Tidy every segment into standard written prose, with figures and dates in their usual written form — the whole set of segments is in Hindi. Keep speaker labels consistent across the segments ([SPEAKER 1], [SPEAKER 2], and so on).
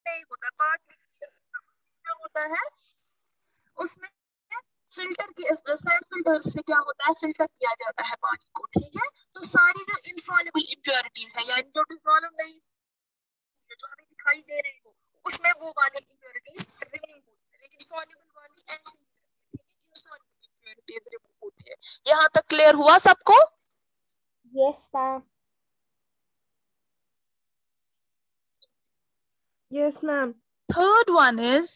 [SPEAKER 1] नहीं होता, पार्टली क्लियर क्या होता है उसमें, फिल्टर की सैंड फिल्टर से क्या होता है, फिल्टर किया जाता है पानी को, ठीक है। तो सारी जो इनसॉल्युबल इम्प्योरिटीज है यानी जो डिसॉल्व नहीं है, जो हमें दिखाई दे रही हो, उसमें वो वाली इम्प्योरिटीज रिमूव होती है, लेकिन सॉल्युबल वाली ऐसी इनसॉल्युबल इम्प्योरिटीज रिमूव होती है। यहाँ तक क्लियर हुआ सबको?
[SPEAKER 2] Yes, ma'am.
[SPEAKER 3] Yes, ma'am.
[SPEAKER 1] Third one is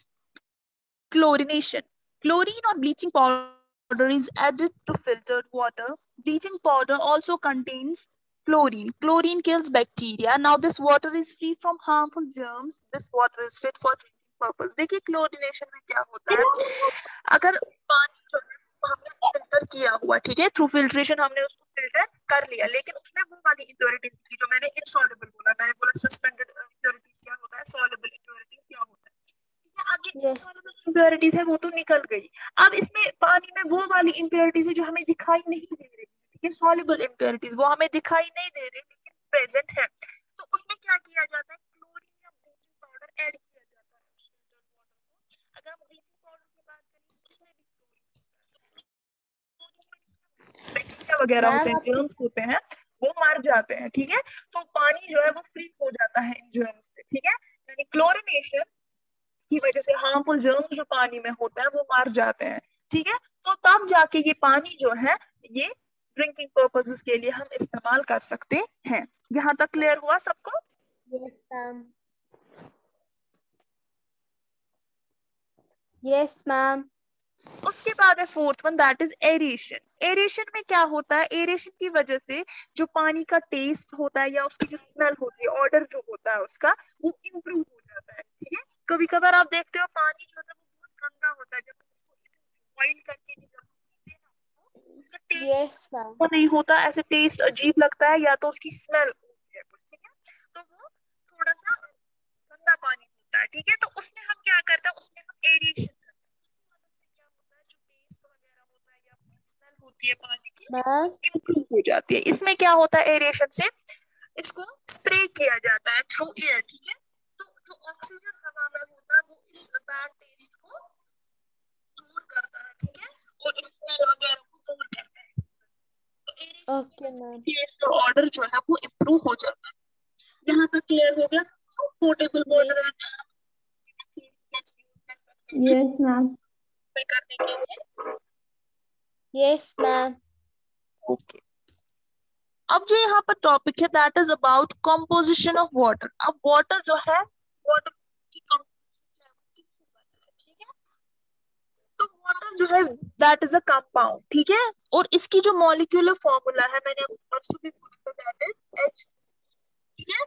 [SPEAKER 1] chlorination. Chlorine or bleaching powder is added to filtered water. Bleaching powder also contains chlorine. Chlorine kills bacteria. Now this water is free from harmful germs. This water is fit for drinking purpose. देखिए क्लोरिनेशन में क्या होता है, अगर पानी जो है हमने फिल्टर किया हुआ, ठीक है, थ्रू फिल्ट्रेशन हमने उसको फिल्टर कर लिया, लेकिन उसमें वो वाली इम्प्योरिटीज थी जो मैंने इनसॉल्युबल बोला, मैंने बोला सस्पेंडेड इम्प्योरिटीज क्या होता है, सॉल्युबल इम्प्योरिटीज क्या होता है, ठीक है। अब ये
[SPEAKER 2] Yes.
[SPEAKER 1] इम्प्योरिटीज है वो तो निकल गई, अब इसमें पानी में वो वाली इम्प्योरिटीज है जो हमें दिखाई नहीं दे रही, ठीक है, सॉल्युबल इम्प्योरिटीज वो हमें दिखाई नहीं दे रही लेकिन प्रेजेंट है, तो उसमें क्या किया जाता है, क्लोरीन या ब्लीचिंग पाउडर ऐड किया जाता है उस filtered water को। अगर हम ब्लीचिंग पाउडर की बात करें उसमें भी बैक्टीरिया वगैरह होते
[SPEAKER 2] मैम
[SPEAKER 1] हैं,
[SPEAKER 2] आपकी
[SPEAKER 1] जर्म्स होते हैं, वो मर जाते हैं, ठीक है। तो पानी जो है वो फ्री हो जाता है इन जर्म्स से, ठीक है, यानी क्लोरिनेशन की वजह से हार्मफुल जर्म्स जो पानी में होता है वो मर जाते हैं, ठीक है। तो तब जाके ये पानी जो है ये ड्रिंकिंग पर्पसेस के लिए हम इस्तेमाल कर सकते हैं। यहाँ तक क्लियर हुआ सबको?
[SPEAKER 2] Yes, ma'am. Yes, ma'am.
[SPEAKER 1] उसके बाद है fourth one, that is aeration. Aeration में क्या होता है, एरेशन की वजह से जो पानी का टेस्ट होता है या उसकी जो स्मेल होती है, ऑर्डर जो होता है उसका, वो इम्प्रूव हो जाता है, ठीक है। कभी कभार आप देखते हो पानी जो है वो बहुत गंदा होता है, जब हम उसको बॉइल करके भी जब हम पीते हैं ना, तो उसका टेस्ट
[SPEAKER 2] Yes, ma'am.
[SPEAKER 1] वो नहीं होता, ऐसे टेस्ट अजीब लगता है या तो उसकी स्मेल होती है कुछ, ठीक है। तो वो थोड़ा सा गंदा पानी होता है, ठीक है। तो उसमें हम क्या करते हैं, उसमें हम एरेशन करते हैं, उसकी मदद से क्या होता है, जो टेस्ट वगैरह होता है या स्मेल होती है पानी की
[SPEAKER 2] Ma'am.
[SPEAKER 1] वो इम्प्रूव हो जाती है। इसमें क्या होता है, एरेशन से इसको स्प्रे किया जाता है थ्रू एयर, ठीक है। तो जो ऑक्सीजन हवा में होता है वो इस बैड टेस्ट को दूर करता है, ठीक है, और इस स्मेल वगैरह को दूर करता है। तो एरेशन की
[SPEAKER 2] Okay,
[SPEAKER 1] वजह से
[SPEAKER 2] ma'am.
[SPEAKER 1] टेस्ट और ऑर्डर जो है वो इम्प्रूव हो जाता है। यहाँ तक क्लियर हो गया? Portable
[SPEAKER 2] Yes.
[SPEAKER 1] Water
[SPEAKER 3] Yes, ma'am.
[SPEAKER 1] करने के लिए।
[SPEAKER 2] Yes, ma'am.
[SPEAKER 1] ओके, अब जो यहाँ पर टॉपिक है that is about composition of water. अब वाटर जो है, वाटर की composition किससे बना है, ठीक है। तो वाटर जो है दैट इज अ कंपाउंड, ठीक है, और इसकी जो मॉलिक्यूलर फॉर्मूला है मैंने आपको परसों भी बोला था, दैट इज H, ठीक है।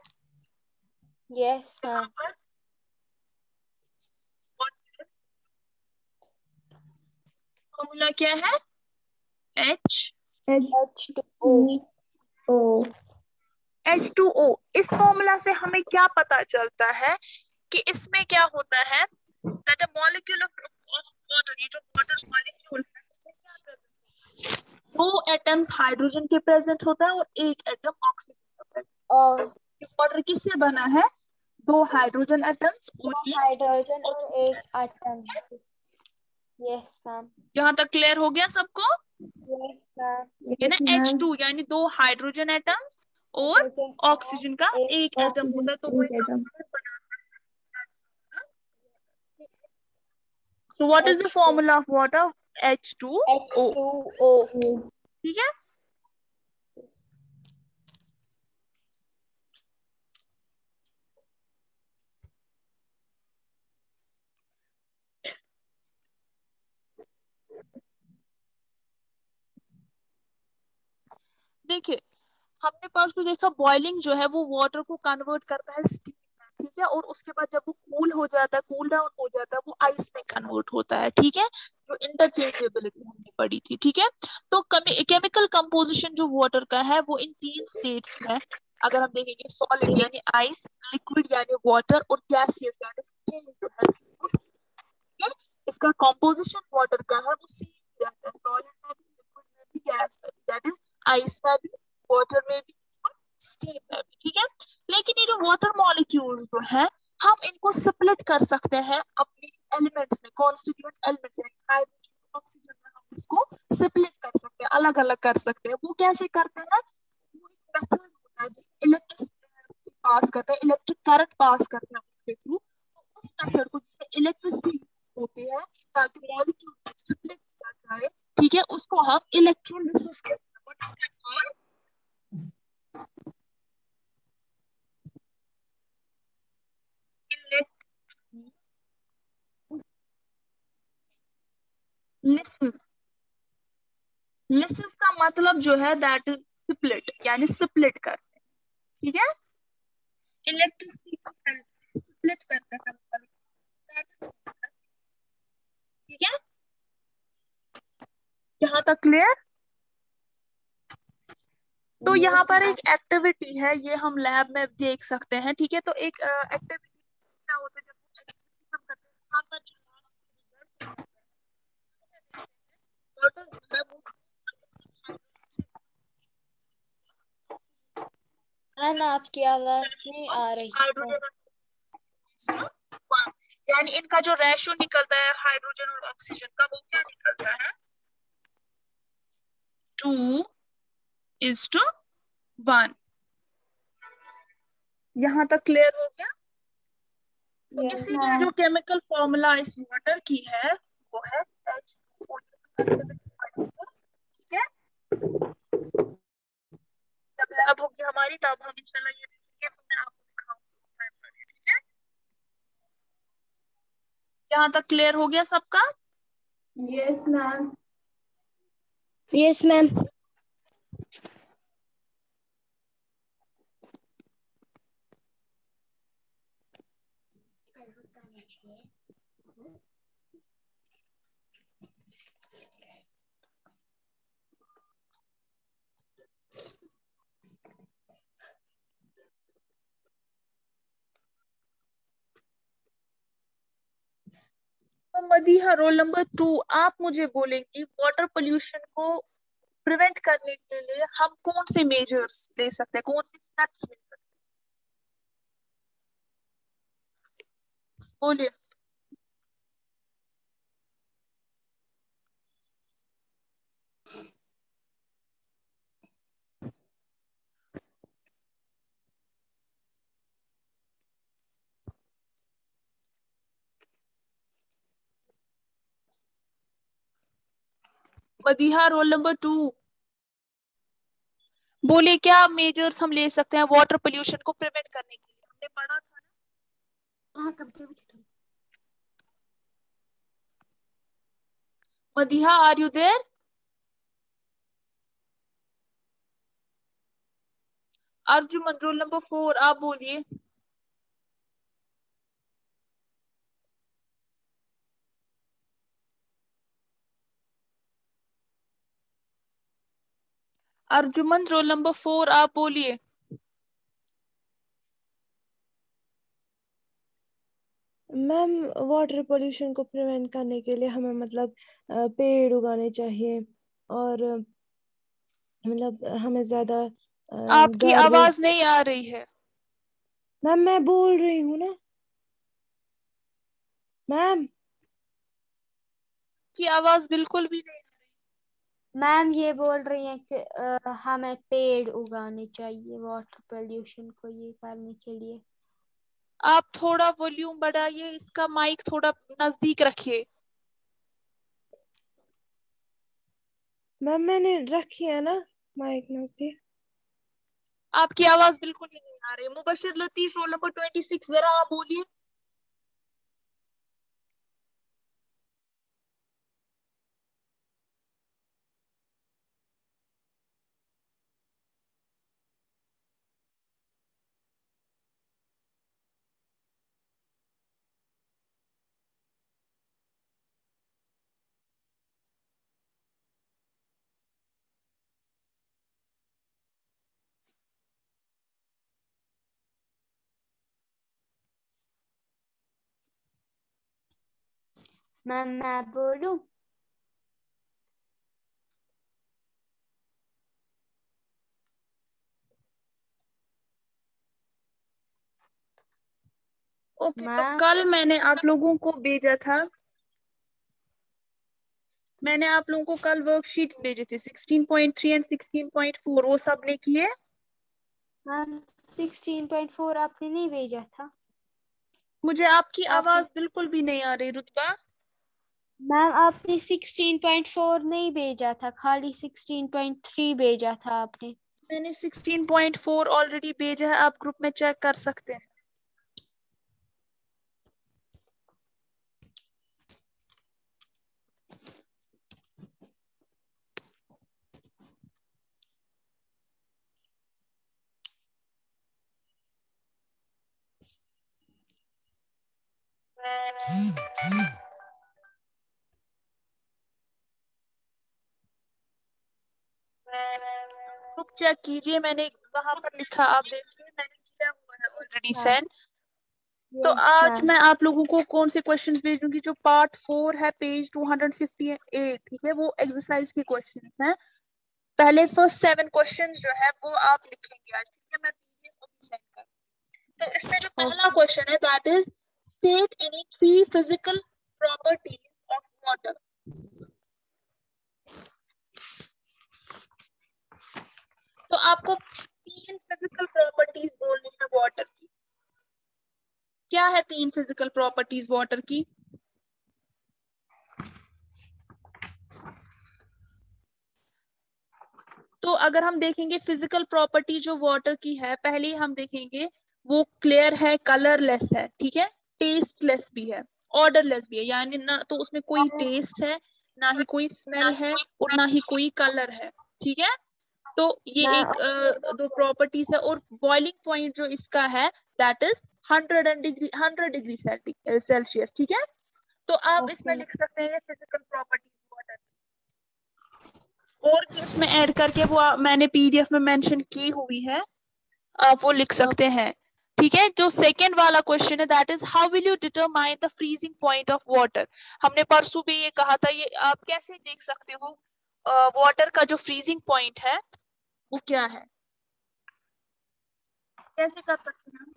[SPEAKER 2] Yes,
[SPEAKER 1] यहाँ
[SPEAKER 2] ma'am.
[SPEAKER 1] पर फॉर्मूला क्या है, H
[SPEAKER 2] H2O.
[SPEAKER 3] O.
[SPEAKER 1] H2O। इस फॉर्मूला से हमें क्या पता चलता है कि इसमें क्या होता है, that a molecule of water, ये जो वाटर मॉलिक्यूल है इसमें क्या प्रेजेंट होता है, दो एटम्स हाइड्रोजन के प्रेजेंट होता है और एक एटम ऑक्सीजन का प्रेजेंट।
[SPEAKER 2] और
[SPEAKER 1] वाटर किससे बना है, दो हाइड्रोजन एटम्स और
[SPEAKER 2] दो
[SPEAKER 1] एक
[SPEAKER 2] हाइड्रोजन और
[SPEAKER 1] ऑक्सीजन।
[SPEAKER 2] एक आटम। Yes, ma'am.
[SPEAKER 1] यहाँ तक क्लियर हो गया सबको?
[SPEAKER 2] Yes, ma'am.
[SPEAKER 1] ये ना
[SPEAKER 3] Yes, ma'am.
[SPEAKER 1] H2 यानी दो हाइड्रोजन एटम्स और
[SPEAKER 2] हाइड्रोजन
[SPEAKER 1] ऑक्सीजन का
[SPEAKER 2] और एक
[SPEAKER 1] एक एटम होता है, तो वो एक
[SPEAKER 3] एक atom.
[SPEAKER 1] कंपाउंड बनाता है। So what is the
[SPEAKER 2] H2
[SPEAKER 1] formula of water? H2O,
[SPEAKER 2] H2O.
[SPEAKER 1] ठीक है। देखिए हमने परसों देखा बॉइलिंग जो है वो वाटर को कन्वर्ट करता है स्टीम में, ठीक है, और उसके बाद जब वो कूल हो जाता है, कूल डाउन हो जाता है, वो आइस में कन्वर्ट होता है, ठीक है, जो इंटरचेंजेबिलिटी हमने पढ़ी थी, ठीक है। तो केमिकल कंपोजिशन जो वाटर का है वो इन तीन स्टेट्स है। अगर हम देखेंगे सॉलिड यानी आइस, लिक्विड यानी वाटर, और गैसियस यानी स्टीम जो है ठीक है? इसका कंपोजिशन वाटर का है वो सेम रहता है, सॉलिड में भी, लिक्विड में भी, गैस में भी, दैट इज आइस में भी, वाटर में भी और स्टीम में भी, ठीक है। लेकिन ये जो वाटर मॉलिक्यूल्स जो है हम इनको स्प्लिट कर सकते हैं अपनी एलिमेंट्स में, कॉन्स्टिट्यूएंट एलिमेंट्स में, हाइड्रोजन ऑक्सीजन में हम उसको स्प्लिट कर सकते हैं, अलग अलग कर सकते हैं। वो कैसे करते हैं? वो एक मेथड होता है जिसमें इलेक्ट्रिसिटी पास करते हैं, इलेक्ट्रिक करंट पास करते हैं उसके थ्रू। तो उस मेथड को जिसमें इलेक्ट्रिसिटी होती है ताकि मॉलिक्यूल स्प्लिट किया जाए, ठीक है, उसको हम इलेक्ट्रोलिसिस कहते हैं। What is that called? Electrolysis. Lysis का मतलब जो है दैट इज स्प्लिट, यानी स्प्लिट करते हैं, ठीक है। इलेक्ट्रिसिटी का स्प्लिट करने का मतलब, ठीक है, यहाँ तक क्लियर? तो यहाँ पर एक एक्टिविटी है, ये हम लैब में देख सकते हैं, ठीक है। तो एक एक्टिविटी क्या होता है, जब activity हम करते हैं यहाँ पर जो bottle जो है वो
[SPEAKER 2] मैम आपकी आवाज नहीं आ रही है।
[SPEAKER 1] हाइड्रोजन, यानी इनका जो रेशो निकलता है हाइड्रोजन और ऑक्सीजन का, वो क्या निकलता है? 2:1। यहाँ तक क्लियर हो गया? तो
[SPEAKER 3] Yes,
[SPEAKER 1] इसीलिए
[SPEAKER 3] ma'am.
[SPEAKER 1] जो केमिकल फॉर्मूला इस वाटर की है वो है H2O, ठीक है। जब लैब होगी हमारी तब हम इंशाल्लाह ये देखेंगे, तो मैं आपको दिखाऊंगी, ठीक है। यहाँ तक क्लियर हो गया सबका?
[SPEAKER 3] Yes, ma'am.
[SPEAKER 2] Yes ma'am.
[SPEAKER 1] तो मदीहा रोल नंबर 2, आप मुझे बोलेंगी वाटर पोल्यूशन को प्रिवेंट करने के लिए हम कौन से मेजर्स ले सकते हैं, कौन से स्टेप्स ले सकते हैं? बोलिए। मदीहा रोल नंबर 2, बोलिए क्या मेजर्स हम ले सकते हैं वाटर पोल्यूशन को प्रिवेंट करने के लिए? हमने पढ़ा था ना। Madiha, are you there? Arjuman roll number 4, आप बोलिए। अर्जुमन रोल नंबर 4, आप बोलिए।
[SPEAKER 3] मैम, वाटर पोल्यूशन को प्रिवेंट करने के लिए हमें मतलब पेड़ उगाने चाहिए, और मतलब हमें ज्यादा
[SPEAKER 1] आपकी
[SPEAKER 3] गार्बेज।
[SPEAKER 1] आवाज नहीं आ रही है।
[SPEAKER 3] मैम मैं बोल रही हूँ ना मैम।
[SPEAKER 1] की आवाज बिल्कुल भी नहीं।
[SPEAKER 2] मैम ये बोल रही हैं कि हमें पेड़ उगाने चाहिए वाटर पोल्यूशन को ये करने के लिए।
[SPEAKER 1] आप थोड़ा वॉल्यूम बढ़ाइए, इसका माइक थोड़ा नजदीक रखिए।
[SPEAKER 3] मैम मैंने रखी है ना माइक नजदीक।
[SPEAKER 1] आपकी आवाज बिल्कुल ही नहीं आ रही। मुबशिर लतीफ रोल नंबर 26, जरा आप बोलिए।
[SPEAKER 2] मैम मैं बोलूं?
[SPEAKER 1] ओके, तो
[SPEAKER 2] मैम
[SPEAKER 1] कल मैंने आप लोगों को भेजा था, मैंने आप लोगों को कल वर्कशीट्स भेजे थे 16.3 एंड 16.4, वो सब ने किए?
[SPEAKER 2] मैम 16.4 आपने नहीं भेजा था।
[SPEAKER 1] मुझे आपकी
[SPEAKER 2] आपने
[SPEAKER 1] आवाज बिल्कुल भी नहीं आ रही रुतबा।
[SPEAKER 2] मैम आपने 16.4 नहीं भेजा था, खाली 16.3 भेजा था आपने।
[SPEAKER 1] मैंने 16.4 ऑलरेडी भेजा है, आप ग्रुप में चेक कर सकते हैं। ग्रुप चेक कीजिए, मैंने वहां पर लिखा, आप देखिए मैंने किया हुआ है ऑलरेडी
[SPEAKER 2] हाँ
[SPEAKER 1] सेंड। तो
[SPEAKER 2] यस
[SPEAKER 1] आज
[SPEAKER 2] मैम।
[SPEAKER 1] मैं आप लोगों को कौन से क्वेश्चंस भेजूंगी, जो पार्ट 4 है पेज 258, ठीक है, वो एक्सरसाइज के क्वेश्चंस हैं। पहले फर्स्ट 7 क्वेश्चंस जो है वो आप लिखेंगे आज, ठीक है, मैं पीडीएफ को सेंड कर। तो इसमें जो पहला
[SPEAKER 2] ओके
[SPEAKER 1] क्वेश्चन है that is state any 3 physical properties of water. तो आपको 3 फिजिकल प्रॉपर्टीज बोलनी है वाटर की। क्या है 3 फिजिकल प्रॉपर्टीज वाटर की? तो अगर हम देखेंगे फिजिकल प्रॉपर्टी जो वाटर की है, पहले हम देखेंगे वो क्लियर है, कलरलेस है, ठीक है, टेस्टलेस भी है, ऑर्डरलेस भी है, यानी ना तो उसमें कोई टेस्ट है, ना ही कोई स्मेल है, और ना ही कोई कलर है, ठीक है। तो ये
[SPEAKER 2] मैम
[SPEAKER 1] एक दो प्रॉपर्टीज है। और बॉइलिंग पॉइंट जो इसका है दैट इज 100 डिग्री सेल्सियस, ठीक है। तो आप इसमें
[SPEAKER 2] ओके
[SPEAKER 1] लिख सकते हैं फिजिकल प्रॉपर्टीज वाटर, और भी इसमें ऐड करके वो मैंने पीडीएफ में मेंशन की हुई है, आप वो लिख सकते हैं, ठीक है। जो सेकेंड वाला क्वेश्चन है that is how will you determine the freezing point of water. हमने परसों भी ये कहा था, ये आप कैसे देख सकते हो वाटर का जो फ्रीजिंग पॉइंट है वो क्या है, कैसे कर सकते हैं हम?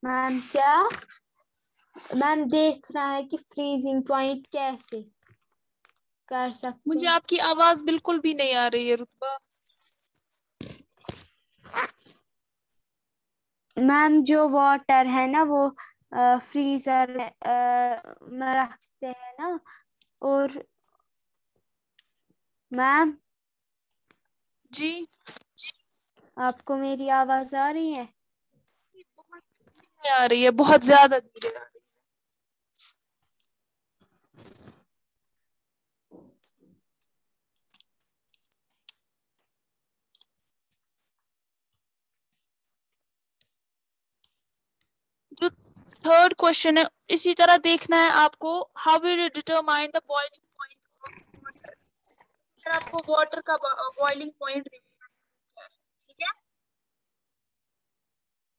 [SPEAKER 2] मैम क्या मैम देखना है कि फ्रीजिंग पॉइंट कैसे कर सकते
[SPEAKER 1] मुझे
[SPEAKER 2] हैं।
[SPEAKER 1] आपकी आवाज बिल्कुल भी नहीं आ रही है रुतबा।
[SPEAKER 2] मैम जो वाटर है ना वो फ्रीजर में रखते हैं ना। और मैम
[SPEAKER 1] जी,
[SPEAKER 2] आपको मेरी आवाज आ रही है?
[SPEAKER 1] बहुत धीरे आ रही है, बहुत ज्यादा धीरे आ रही है। जो थर्ड क्वेश्चन है इसी तरह देखना है आपको, how will you determine the boiling point of water. फिर आपको वाटर का बॉइलिंग पॉइंट देखना है, ठीक है।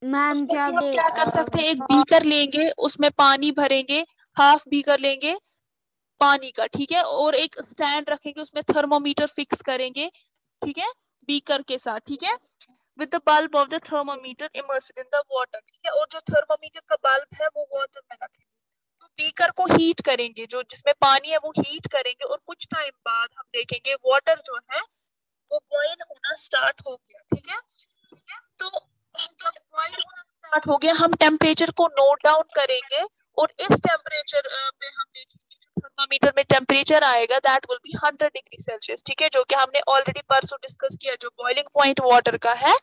[SPEAKER 2] मैम
[SPEAKER 1] उसको भी
[SPEAKER 2] जब
[SPEAKER 1] हम क्या कर सकते हैं, एक
[SPEAKER 2] वा-
[SPEAKER 1] बीकर लेंगे, उसमें पानी भरेंगे, हाफ बीकर लेंगे पानी का, ठीक है, और एक स्टैंड रखेंगे, उसमें थर्मोमीटर फिक्स करेंगे, ठीक है, बीकर के साथ, ठीक है, with the bulb of the thermometer immersed in the water, ठीक है, और जो थर्मोमीटर का बल्ब है वो वाटर में रखेंगे। तो बीकर को हीट करेंगे, जो जिसमें पानी है वो हीट करेंगे, और कुछ टाइम बाद हम देखेंगे वाटर जो है वो बॉयल होना स्टार्ट हो गया, ठीक है। तो जब बॉयल होना स्टार्ट हो गया हम टेम्परेचर को नोट डाउन करेंगे, और इस टेम्परेचर पे हम देखेंगे जो थर्मामीटर में टेम्परेचर आएगा that will be 100 degree Celsius, ठीक है, जो कि हमने ऑलरेडी परसों डिस्कस किया, जो बॉइलिंग पॉइंट वाटर का है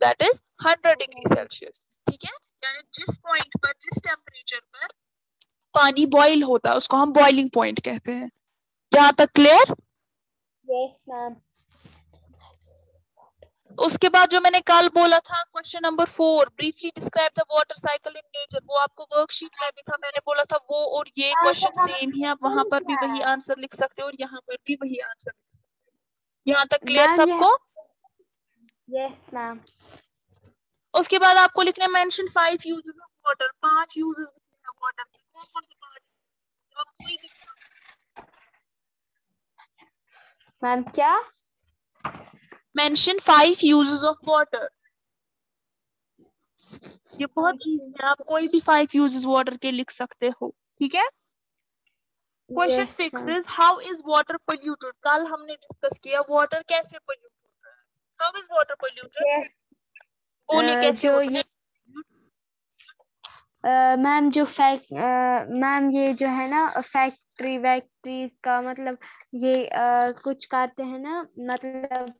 [SPEAKER 1] दैट इज 100 डिग्री सेल्सियस, ठीक है। यानी जिस पॉइंट पर, जिस टेम्परेचर पर पानी बॉईल होता है उसको हम बॉइलिंग पॉइंट कहते हैं। यहाँ तक क्लियर?
[SPEAKER 2] Yes ma'am.
[SPEAKER 1] उसके बाद जो मैंने कल बोला था question number 4, briefly describe the water cycle in nature, वो आपको वर्कशीट में भी था, मैंने बोला था वो और ये क्वेश्चन सेम ही है, आप वहां पर भी वही आंसर लिख सकते हो और यहाँ पर भी वही आंसर लिख सकते हो। यहाँ तक क्लियर
[SPEAKER 2] मैम ये
[SPEAKER 1] सबको?
[SPEAKER 2] Yes ma'am.
[SPEAKER 1] उसके बाद आपको लिखने mention 5 uses of water, 5 uses लिखने हैं वाटर के, कौन कौन से 5? आप कोई भी
[SPEAKER 2] मैम क्या
[SPEAKER 1] मेंशन 5 यूजेस ऑफ वाटर। ये बहुत इजी है, आप कोई भी 5 यूजेस वाटर के लिख सकते हो, ठीक है। Question
[SPEAKER 2] yes
[SPEAKER 1] 6
[SPEAKER 2] ma'am.
[SPEAKER 1] Is how is water polluted. कल हमने डिस्कस किया वाटर कैसे पोल्यूट होता है। How is water polluted,
[SPEAKER 2] yes
[SPEAKER 1] बोलिए कैसे
[SPEAKER 2] जो
[SPEAKER 1] होता
[SPEAKER 2] ये
[SPEAKER 1] है।
[SPEAKER 2] मैम मैम ये जो है ना फैक्ट्री वैक्ट्रीज का मतलब ये कुछ करते हैं ना, मतलब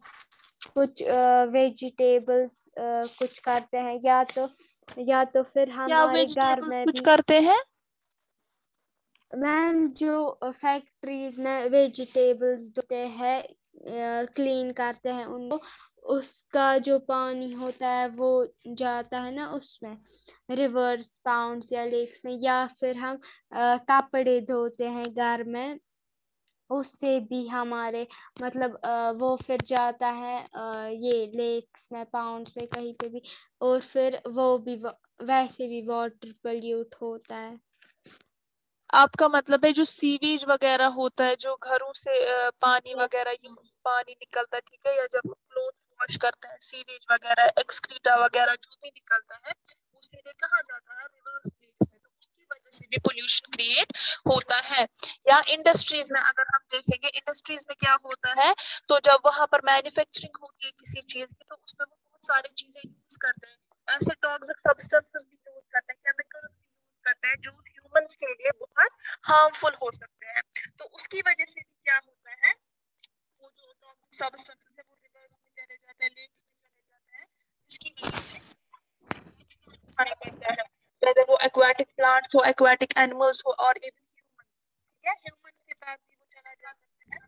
[SPEAKER 2] कुछ वेजिटेबल्स कुछ करते हैं, या तो फिर
[SPEAKER 1] क्या
[SPEAKER 2] हमारे घर
[SPEAKER 1] वेजिटेबल्स
[SPEAKER 2] में
[SPEAKER 1] कुछ
[SPEAKER 2] भी।
[SPEAKER 1] करते हैं।
[SPEAKER 2] मैम जो फैक्ट्रीज में वेजिटेबल्स होते हैं क्लीन करते हैं उनको, उसका जो पानी होता है वो जाता है ना उसमें, रिवर्स पाउंड्स या लेक्स में, या फिर हम कपड़े धोते हैं घर में, उससे भी हमारे मतलब वो फिर जाता है ये लेक्स में, पाउंड्स में, कहीं पे भी, और फिर वो भी वैसे भी वाटर पोल्यूट होता है।
[SPEAKER 1] आपका मतलब है जो सीवेज वगैरह होता है, जो घरों से पानी वगैरह पानी निकलता है, ठीक है, या जब क्लोथ वॉश करते हैं, सीवेज वगैरह एक्सक्रीटा वगैरह जो भी निकलता है वो सीधे कहाँ जाता है, रिवर्स लेक्स में। तो उसकी वजह से भी पोल्यूशन क्रिएट होता है। या इंडस्ट्रीज में अगर हम देखेंगे, इंडस्ट्रीज में क्या होता है, तो जब वहां पर मैन्युफैक्चरिंग होती है किसी चीज की, तो उसमें वो बहुत सारी चीजें यूज करते हैं, ऐसे टॉक्सिक सब्सटेंसेस भी यूज करते हैं, केमिकल्स भी यूज करते हैं जो ह्यूमंस के लिए बहुत हार्मफुल हो सकते हैं। तो उसकी वजह से भी क्या होता है, वो जो टॉक्सिक सब्सटेंसेस है वो रिवर्स में चले जाते हैं, लेक्स में चले जाते हैं, जिसकी वजह से नुकसान उठाना पड़ता है, whether वो एक्वाटिक प्लांट्स हो, एक्वाटिक एनिमल्स हो, और इवन ह्यूमन, ठीक है, ह्यूमंस के पास भी वो चला जा सकता है,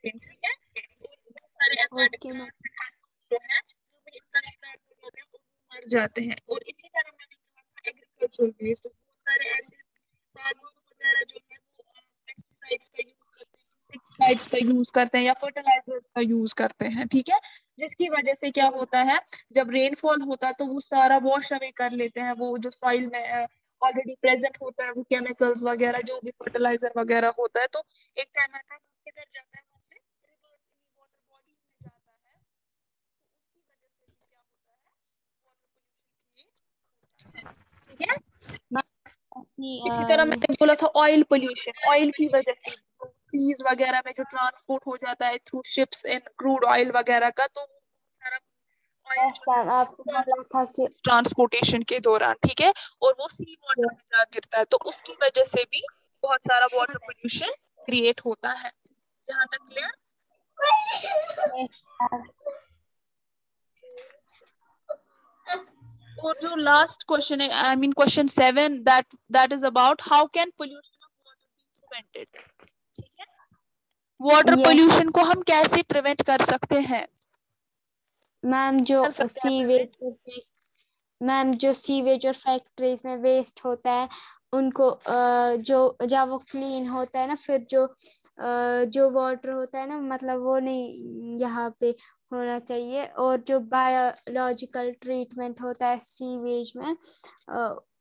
[SPEAKER 1] ठीक है। और बहुत सारे एक्वाटिक
[SPEAKER 2] ओके मैम।
[SPEAKER 1] प्लांट्स जो है वो भी इतना डिस्ट्रैक्ट हो जाते हैं और वो मर जाते हैं। और इसी तरह मैंने कहा था एग्रीकल्चर वेस्ट, बहुत सारे ऐसे फार्मर्स वगैरह जो है वो पेस्टिसाइड्स का यूज करते हैं, इंसेक्टिसाइड्स का यूज करते हैं, या फर्टिलाइजर्स का यूज करते हैं, ठीक है, जिसकी वजह से क्या होता है, जब रेनफॉल होता है तो वो सारा वॉश अवे कर लेते हैं, वो जो सॉइल में ऑलरेडी प्रेजेंट होता है, वो केमिकल्स वगैरह जो भी फर्टिलाइजर वगैरह होता है, तो एक टाइम आता है वो किधर जाता है, वहाँ पे रिवर्स वाटर बॉडीज में जाता है। तो उसकी वजह से भी क्या होता है, वाटर पोल्यूशन क्रिएट होता है, ठीक है। इसी तरह मैंने बोला था ऑयल पोल्यूशन, ऑयल की वजह से सीज वगैरह में जो ट्रांसपोर्ट हो जाता है थ्रू शिप्स इन क्रूड ऑयल वगैरह का, तो वो बहुत सारा ऑयल जो है
[SPEAKER 2] मैम आपको बोला था कि
[SPEAKER 1] ट्रांसपोर्टेशन के दौरान, ठीक है, और वो सी वाटर में जा गिरता है, तो उसकी वजह से भी बहुत सारा वाटर पोल्यूशन क्रिएट होता है। यहाँ तक क्लियर। और जो लास्ट क्वेश्चन है, I mean question 7, that is about how can pollution of water be prevented, ठीक है। वाटर
[SPEAKER 2] यस
[SPEAKER 1] पोल्यूशन को हम कैसे प्रिवेंट कर सकते हैं,
[SPEAKER 2] मैम, जो
[SPEAKER 1] कर सकते हैं
[SPEAKER 2] सीवेज
[SPEAKER 1] प्रिवेंट।
[SPEAKER 2] मैम जो सीवेज और फैक्ट्रीज में वेस्ट होता है उनको जो जब वो क्लीन होता है ना, फिर जो वाटर होता है ना, मतलब वो नहीं यहाँ पे होना चाहिए, और जो बायोलॉजिकल ट्रीटमेंट होता है सीवेज में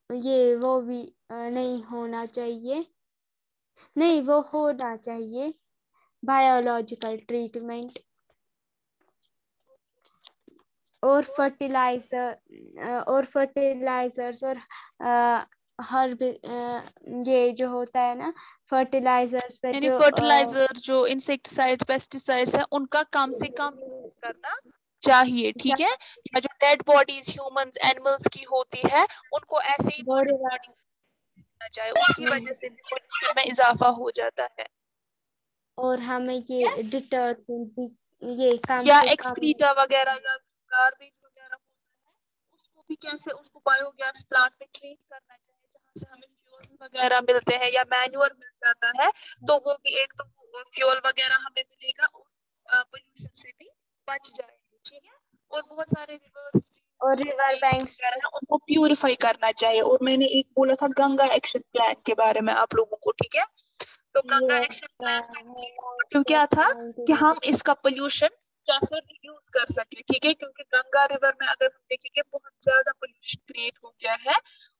[SPEAKER 2] ये वो भी नहीं होना चाहिए, नहीं वो होना चाहिए बायोलॉजिकल ट्रीटमेंट। और फर्टिलाइजर्स और हर ये जो होता है ना फर्टिलाइजर्स पे
[SPEAKER 1] यानी
[SPEAKER 2] जो
[SPEAKER 1] फर्टिलाइजर जो इंसेक्टिसाइड्स पेस्टिसाइड्स है उनका कम से कम यूज करना चाहिए, ठीक है। या जो डेड बॉडीज ह्यूमंस एनिमल्स की होती है उनको ऐसे ही वाटर बॉडी करना चाहिए, उसकी वजह से भी पोल्यूशन में इजाफा हो जाता है।
[SPEAKER 2] और हमें ये डिटर्जेंट भी ये कम
[SPEAKER 1] या
[SPEAKER 2] से कम।
[SPEAKER 1] एक्सक्रीटा वगैरह या गार्बेज वगैरह होता है, उसको भी कैसे, उसको बायोगैस प्लांट में ट्रीट करना चाहिए, जहाँ से हमें फ्यूल्स वगैरह मिलते हैं या मैन्योर मिल जाता है, तो वो भी एक तो फ्यूल वगैरह हमें मिलेगा और पोल्यूशन से भी बच जाएंगे, ठीक है। और बहुत सारे रिवर्स
[SPEAKER 2] और रिवर बैंक्स
[SPEAKER 1] वगैरह है उनको प्यूरिफाई करना चाहिए। और मैंने एक बोला था गंगा एक्शन प्लान के बारे में आप लोगों को, ठीक है। तो गंगा एक्शन प्लान का मोटिव क्या था कि हम इसका पोल्यूशन कैसे रिड्यूस कर सके, ठीक है, क्योंकि गंगा रिवर में अगर हम देखेंगे बहुत ज्यादा पोल्यूशन क्रिएट हो गया है,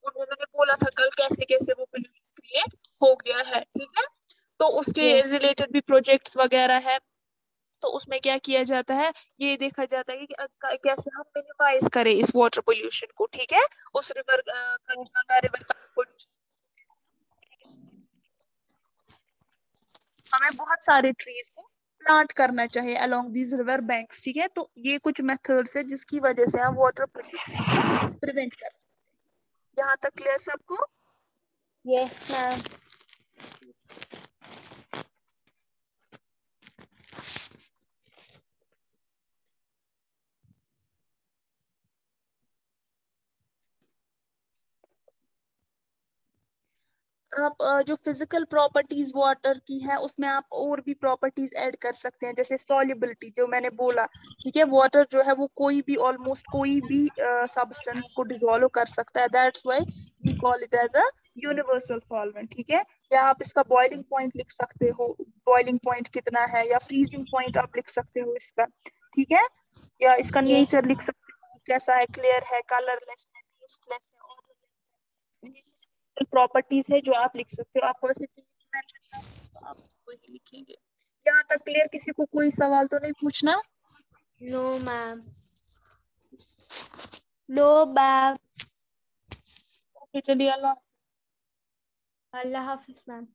[SPEAKER 1] और वो मैंने बोला था कल कैसे कैसे वो पोल्यूशन क्रिएट हो गया है, ठीक है। तो उसके रिलेटेड भी प्रोजेक्ट्स वगैरह है, तो तो उसमें क्या किया जाता है, ये देखा जाता है कि कैसे हम मिनिमाइज करें इस वाटर पोल्यूशन को, ठीक है, उस रिवर गंगा रिवर का पोल्यूशन। हमें बहुत सारे ट्रीज को प्लांट करना चाहिए अलोंग दीज रिवर बैंक्स, ठीक है। तो ये कुछ मेथड्स है जिसकी वजह से हम वाटर पोल्यूशन को प्रिवेंट कर सकते हैं। यहाँ तक क्लियर सबको?
[SPEAKER 2] Yes ma'am.
[SPEAKER 1] आप जो फिजिकल प्रॉपर्टीज वाटर की है उसमें आप और भी प्रॉपर्टीज ऐड कर सकते हैं, जैसे सॉल्युबिलिटी जो मैंने बोला, ठीक है। वाटर जो है वो कोई भी ऑलमोस्ट कोई भी सब्सटेंस को डिसॉल्व कर सकता है, that's why we call it as a universal solvent, ठीक है। या आप इसका बॉइलिंग पॉइंट लिख सकते हो, बॉइलिंग पॉइंट कितना है, या फ्रीजिंग पॉइंट आप लिख सकते हो इसका, ठीक है। या इसका
[SPEAKER 2] यस।
[SPEAKER 1] नेचर लिख सकते हो, कैसा है, क्लियर है, कलरलेस है, टेस्टलेस है, प्रॉपर्टीज है जो आप लिख सकते हो। आपको वैसे मेंशन करना है तो आप वही लिखेंगे। यहाँ तक क्लियर? किसी को कोई सवाल तो नहीं पूछना?
[SPEAKER 2] No ma'am. No ma'am.
[SPEAKER 1] Okay चलिए, अल्लाह
[SPEAKER 2] अल्लाह हाफिज मैम।